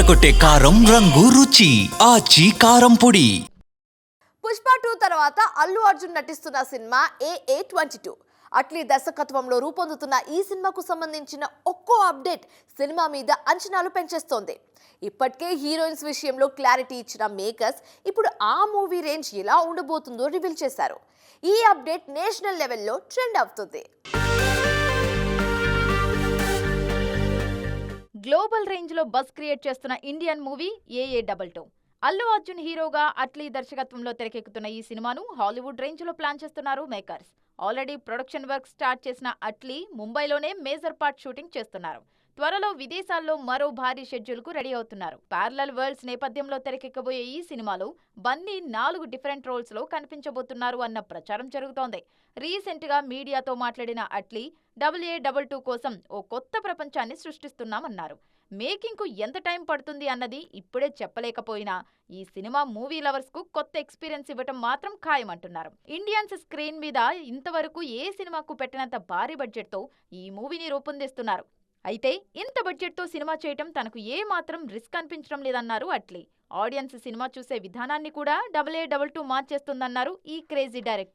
అదరగొట్టే కారం రంగు రుచి ఆచి కారం పొడి. పుష్ప 2 తర్వాత అల్లు అర్జున్ నటిస్తున్న సినిమా AA22. అట్లీ దర్శకత్వంలో రూపొందుతున్న ఈ సినిమాకు సంబంధించిన ఒక్కో అప్డేట్ సినిమా మీద అంచనాలు పెంచేస్తోంది. ఇప్పటికే హీరోయిన్స్ విషయంలో క్లారిటీ ఇచ్చిన మేకర్స్ ఇప్పుడు ఆ మూవీ రేంజ్ ఎలా ఉండబోతుందో రివీల్ చేశారు. ఈ అప్డేట్ నేషనల్ లెవెల్లో ట్రెండ్ అవుతుంది. గ్లోబల్ రేంజ్ లో బస్ క్రియేట్ చేస్తున్న Indian movie AA22. Allu Arjun హీరోగా అట్లీ దర్శకత్వంలో తెరకెక్కుతున్న ఈ సినిమాను హాలీవుడ్ రేంజ్ లో ప్లాన్ చేస్తున్నారు makers. Already production work start చేసిన అట్లీ ముంబైలోనే మేజర్ పార్ట్ షూటింగ్ చేస్తున్నారు. త్వరలో విదేశాల్లో మరో భారీ షెడ్యూల్ కు రెడీ అవుతున్నారు. ప్యారలల్ వరల్డ్స్ నేపథ్యంలో తెరకెక్కబోయే ఈ సినిమాలో బన్నీ 4 డిఫరెంట్ రోల్స్ లో కనిపించబోతున్నారు అన్న ప్రచారం జరుగుతోంది. రీసెంట్ గా మీడియాతో మాట్లాడిన అట్లీ AA22 కోసం ఓ కొత్త ప్రపంచాన్ని సృష్టిస్తున్నామన్నారు. మేకింగ్ కు ఎంత టైం పడుతుంది అన్నది ఇప్పుడే చెప్పలేకపోయినా ఈ సినిమా మూవీ లవర్స్ కు కొత్త ఎక్స్పీరియన్స్ ఇవ్వటం మాత్రం ఖాయమంటున్నారు. ఇండియన్స్ స్క్రీన్ మీద ఇంతవరకు ఏ సినిమాకు పెట్టినంత భారీ బడ్జెట్ తో ఈ మూవీని రూపొందిస్తున్నారు. అయితే ఇంత బడ్జెట్ తో సినిమా చేయటం తనకు ఏ మాత్రం రిస్క్ అనిపించడం లేదన్నారు అట్లీ. ఆడియన్స్ సినిమా చూసే విధానాన్ని కూడా AA22 మార్చేస్తుందన్నారు ఈ క్రేజీ డైరెక్టర్.